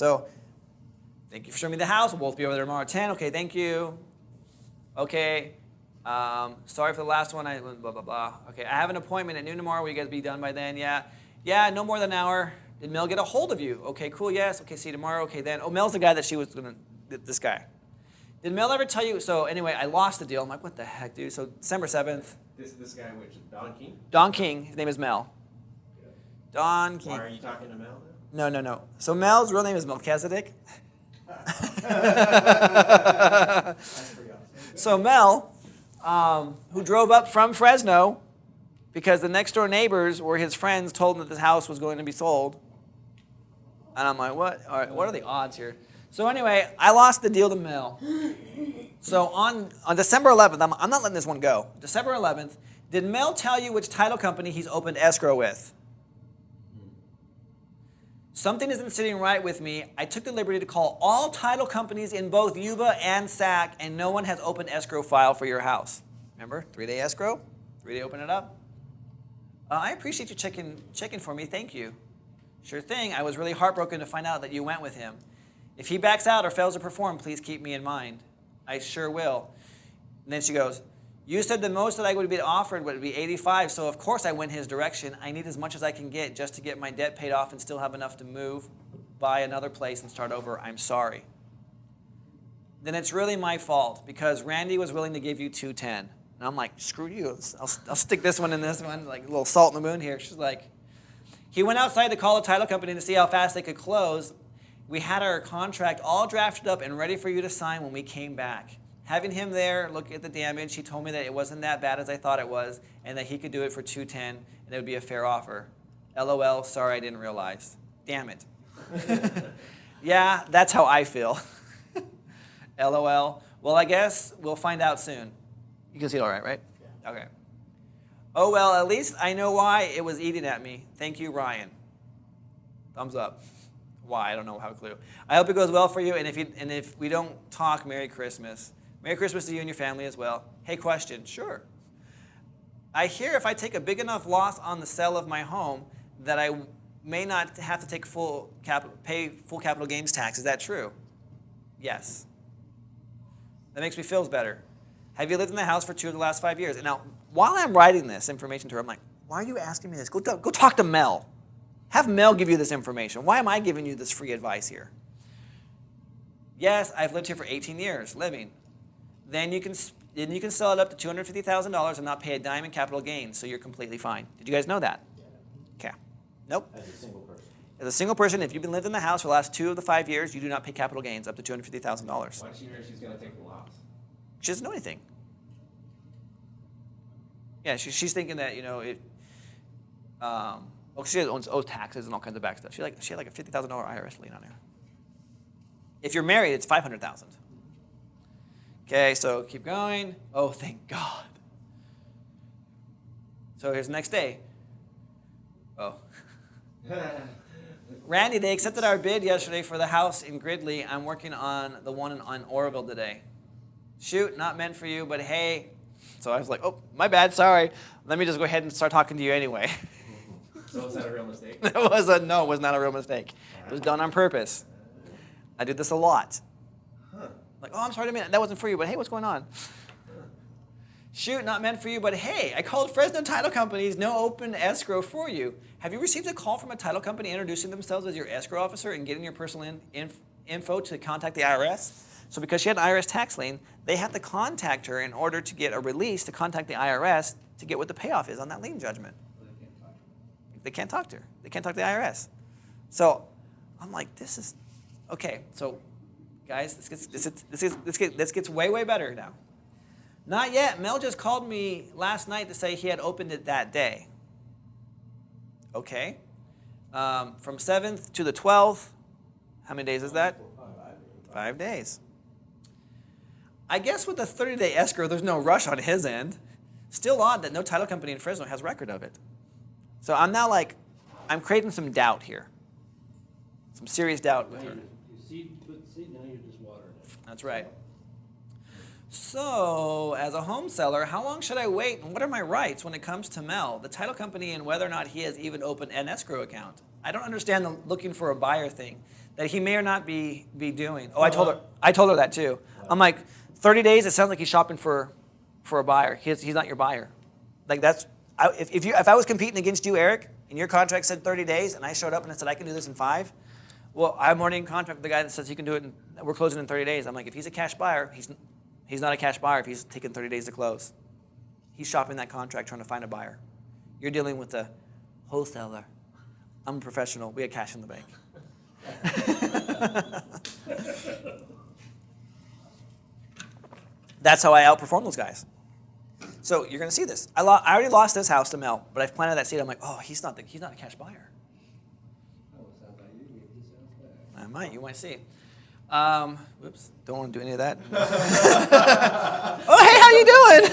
So, thank you for showing me the house. We'll both be over there tomorrow at 10. Okay, thank you. Okay. Sorry for the last one. Blah, blah, blah. Okay, I have an appointment at noon tomorrow. Will you guys be done by then? Yeah. Yeah, no more than an hour. Did Mel get a hold of you? Okay, cool, yes. Okay, see you tomorrow. Okay, then. Oh, Mel's the guy that she was going to, this guy. Did Mel ever tell you? So anyway, I lost the deal. I'm like, what the heck, dude? So December 7th. This guy, which Don King? Don King. His name is Mel. Don King. Why are you talking to Mel No, now? no, no. So Mel's real name is Melchizedek. So Mel, who drove up from Fresno because the next door neighbors were his friends, told him that this house was going to be sold. And I'm like, what? All right, what are the odds here? So anyway, I lost the deal to Mel. So on December 11th, I'm not letting this one go. December 11th, did Mel tell you which title company he's opened escrow with? Something isn't sitting right with me. I took the liberty to call all title companies in both Yuba and SAC, and no one has opened escrow file for your house. Remember, 3-day escrow, 3-day open it up. I appreciate you checking for me. Thank you. Sure thing. I was really heartbroken to find out that you went with him. If he backs out or fails to perform, please keep me in mind. I sure will. And then she goes, you said the most that I would be offered would be 85, so of course I went his direction. I need as much as I can get just to get my debt paid off and still have enough to move, buy another place, and start over. I'm sorry. Then it's really my fault because Randy was willing to give you 210. And I'm like, screw you. I'll stick this one in this one, like a little salt in the wound here. She's like, he went outside to call the title company to see how fast they could close. We had our contract all drafted up and ready for you to sign when we came back. Having him there look at the damage, he told me that it wasn't that bad as I thought it was and that he could do it for 210 and it would be a fair offer. LOL, sorry I didn't realize. Damn it. Yeah, that's how I feel. LOL. Well, I guess we'll find out soon. You can see it all right, right? Yeah. Okay. Oh, well, at least I know why it was eating at me. Thank you, Ryan. Thumbs up. Why? I don't know how clue. I hope it goes well for you, and if we don't talk, Merry Christmas. Merry Christmas to you and your family as well. Hey, question. Sure. I hear if I take a big enough loss on the sale of my home that I may not have to take pay full capital gains tax. Is that true? Yes. That makes me feel better. Have you lived in the house for 2 of the last 5 years? And now, while I'm writing this information to her, I'm like, why are you asking me this? Go talk to Mel. Have Mel give you this information. Why am I giving you this free advice here? Yes, I've lived here for 18 years, living. Then you can sell it up to $250,000 and not pay a dime in capital gains, so you're completely fine. Did you guys know that? Yeah. Okay. Nope. As a single person. As a single person, if you've been living in the house for the last 2 of the 5 years, you do not pay capital gains up to $250,000. Why does she know she's going to take the loss? She doesn't know anything. Yeah, she's thinking that, you know, it. She owes taxes and all kinds of back stuff. She had like a $50,000 IRS lien on her. If you're married, it's $500,000. Okay, so keep going. Oh, thank God. So here's the next day. Oh. Randy, they accepted our bid yesterday for the house in Gridley. I'm working on the one on Oroville today. Shoot, not meant for you, but hey. So I was like, oh, my bad, sorry. Let me just go ahead and start talking to you anyway. So was that a real mistake? No, it was not a real mistake. It was done on purpose. I did this a lot. Huh. Like, oh, I'm sorry, that wasn't for you, but hey, what's going on? Shoot, not meant for you, but hey, I called Fresno Title Companies, no open escrow for you. Have you received a call from a title company introducing themselves as your escrow officer and getting your personal info to contact the IRS? So because she had an IRS tax lien, they have to contact her in order to get a release to contact the IRS to get what the payoff is on that lien judgment. They can't talk to her. They can't talk to the IRS. So I'm like, this is, okay, so guys, this gets way, way better now. Not yet. Mel just called me last night to say he had opened it that day. Okay. From 7th to the 12th, how many days is that? 5 days. I guess with the 30-day escrow, there's no rush on his end. Still odd that no title company in Fresno has record of it. So I'm now like, I'm creating some doubt here. Some serious doubt with her. You put seed, now you're just watering it. That's right. So, as a home seller, how long should I wait and what are my rights when it comes to Mel, the title company, and whether or not he has even opened an escrow account? I don't understand the looking for a buyer thing. that he may or not be doing. Oh, I told her that too. I'm like, 30 days. It sounds like he's shopping for a buyer. He's not your buyer. Like that's if I was competing against you, Eric, and your contract said 30 days, and I showed up and I said I can do this in 5. Well, I'm already in contract with the guy that says he can do it. We're closing in 30 days. I'm like, if he's a cash buyer, he's not a cash buyer if he's taking 30 days to close. He's shopping that contract trying to find a buyer. You're dealing with a wholesaler. I'm a professional. We had cash in the bank. That's how I outperform those guys. So you're going to see this. I already lost this house to Mel, but I've planted that seed. I'm like, oh, he's not a cash buyer. Oh, it sounds like you can get this house back. I might. You might see. Whoops. Don't want to do any of that. Oh, hey, how you doing?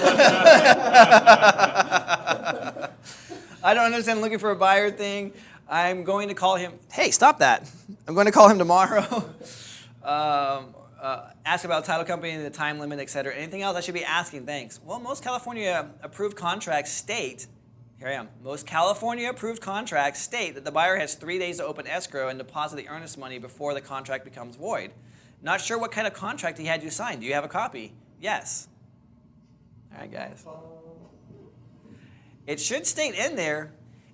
I don't understand looking for a buyer thing. I'm going to call him. Hey, stop that. I'm going to call him tomorrow. Ask about title company, the time limit, et cetera. Anything else I should be asking? Thanks. Well, most California approved contracts state, here I am, most California approved contracts state that the buyer has 3 days to open escrow and deposit the earnest money before the contract becomes void. Not sure what kind of contract he had you sign. Do you have a copy? Yes. All right, guys. It should state in there,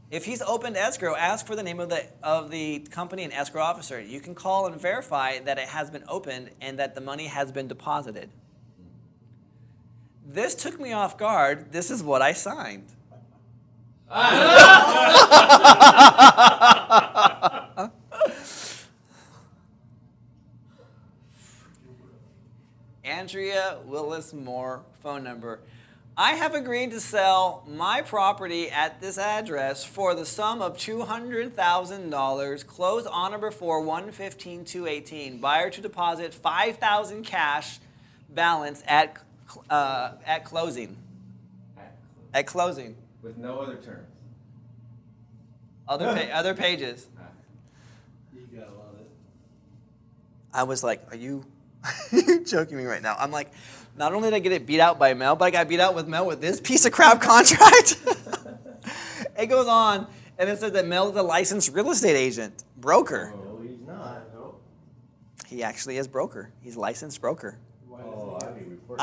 if he's opened escrow, ask for the name of the company and escrow officer. You can call and verify that it has been opened and that the money has been deposited. This took me off guard. This is what I signed. Andrea Willis Moore, phone number. I have agreed to sell my property at this address for the sum of $200,000. Close on or before 1/15/2018. Buyer to deposit $5,000 cash balance at closing. At closing. With no other terms. Other pages. You gotta love it. I was like, are you joking me right now? I'm like, not only did I get it beat out by Mel, but I got beat out with Mel with this piece of crap contract. It goes on, and it says that Mel is a licensed real estate agent, broker. No, he's not. No. He actually is broker. He's a licensed broker. Oh, I'd be reporting.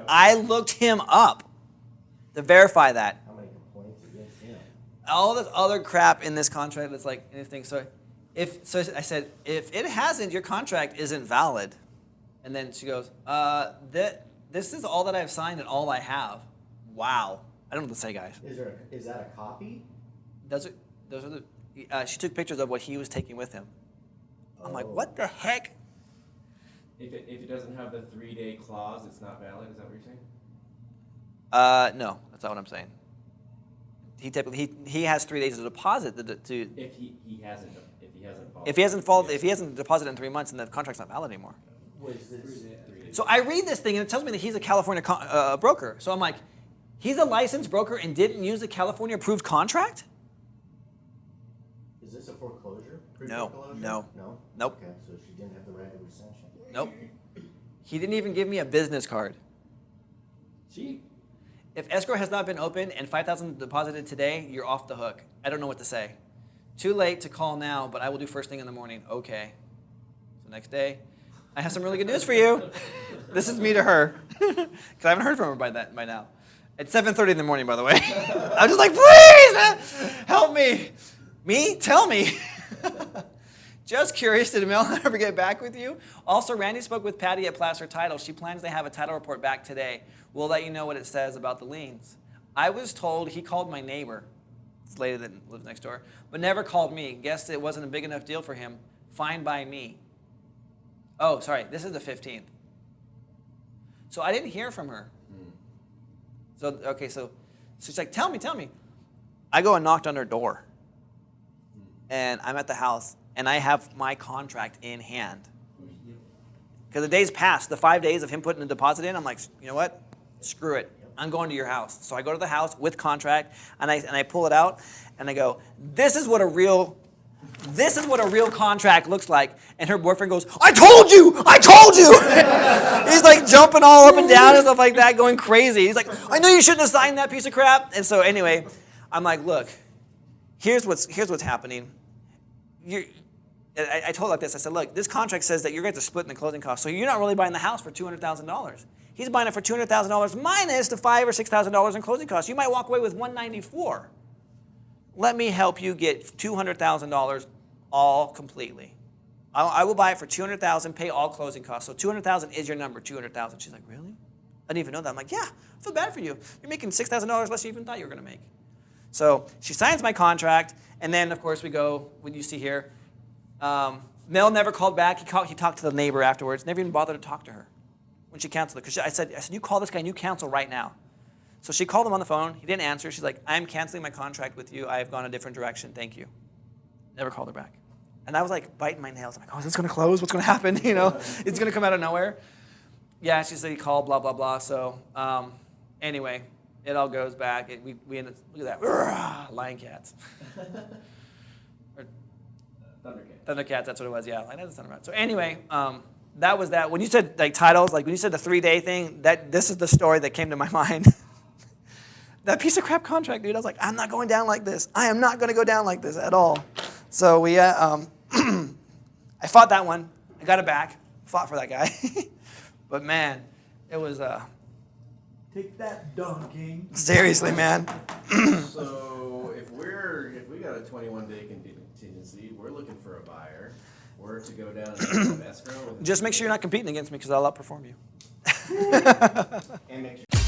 I looked him up to verify that. How many complaints against him? All this other crap in this contract that's like anything. So I said, if it hasn't, your contract isn't valid. And then she goes, this is all that I've signed and all I have. Wow. I don't know what to say, guys. Is that a copy? Those are the. She took pictures of what he was taking with him. I'm like, what the heck? If it doesn't have the 3-day clause, it's not valid. Is that what you're saying? No, that's not what I'm saying. He has 3 days to deposit to. If he hasn't followed. If he hasn't deposited in 3 months, then the contract's not valid anymore. What is this? So I read this thing and it tells me that he's a California broker. So I'm like, he's a licensed broker and didn't use a California approved contract? Is this a foreclosure? No, Pre-foreclosure? no. No? Nope. Okay, so she didn't have the right of rescission. Nope. He didn't even give me a business card. Cheap. If escrow has not been opened and $5,000 deposited today, you're off the hook. I don't know what to say. Too late to call now, but I will do first thing in the morning. Okay. So next day, I have some really good news for you. This is me to her, because I haven't heard from her by now. It's 7:30 in the morning, by the way. I'm just like, please help me. Me? Tell me. Just curious, did Mel ever get back with you? Also, Randy spoke with Patty at Placer Title. She plans to have a title report back today. We'll let you know what it says about the liens. I was told he called my neighbor, this lady that lives next door, but never called me. Guessed it wasn't a big enough deal for him. Fine by me. Oh, sorry, this is the 15th. So I didn't hear from her. So, okay, so she's like, tell me. I go and knocked on her door. And I'm at the house, and I have my contract in hand. Because the days passed, the 5 days of him putting a deposit in, I'm like, you know what? Screw it. I'm going to your house. So I go to the house with contract, and I pull it out, and I go, this is what a real contract looks like. And her boyfriend goes, I told you! He's like jumping all up and down and stuff like that, going crazy. He's like, I know you shouldn't have signed that piece of crap. And so anyway, I'm like, look, here's what's happening. I told her like this. I said, look, this contract says that you're going to split in the closing costs, so you're not really buying the house for $200,000. He's buying it for $200,000 minus the $5,000 or $6,000 in closing costs. You might walk away with $194,000. Let me help you get $200,000 all completely. I will buy it for $200,000, pay all closing costs. So $200,000 is your number, $200,000. She's like, really? I didn't even know that. I'm like, yeah, I feel bad for you. You're making $6,000 less than you even thought you were going to make. So she signs my contract, and then, of course, we go, what you see here. Mel never called back. He talked to the neighbor afterwards, never even bothered to talk to her when she canceled it. Because I said, you call this guy and you cancel right now. So she called him on the phone. He didn't answer. She's like, I'm canceling my contract with you. I have gone a different direction. Thank you. Never called her back. And I was like biting my nails. I'm like, oh, is this going to close? What's going to happen? You know, it's going to come out of nowhere. Yeah, she said he called, blah, blah, blah. So anyway, it all goes back. We ended, look at that, lion cats. Or Thundercats, that's what it was, yeah. Like, that's Thundercats. So anyway, that was that. When you said like titles, like when you said the 3-day thing, this is the story that came to my mind. That piece of crap contract, dude. I was like, I'm not going down like this. I am not going to go down like this at all. So we, I fought that one. I got it back. Fought for that guy. But man, it was Take that, donkey. seriously, man. So if we got a 21-day contingency, we're looking for a buyer. We're to go down and escrow. Just make sure you're not competing against me because I'll outperform you. And make sure.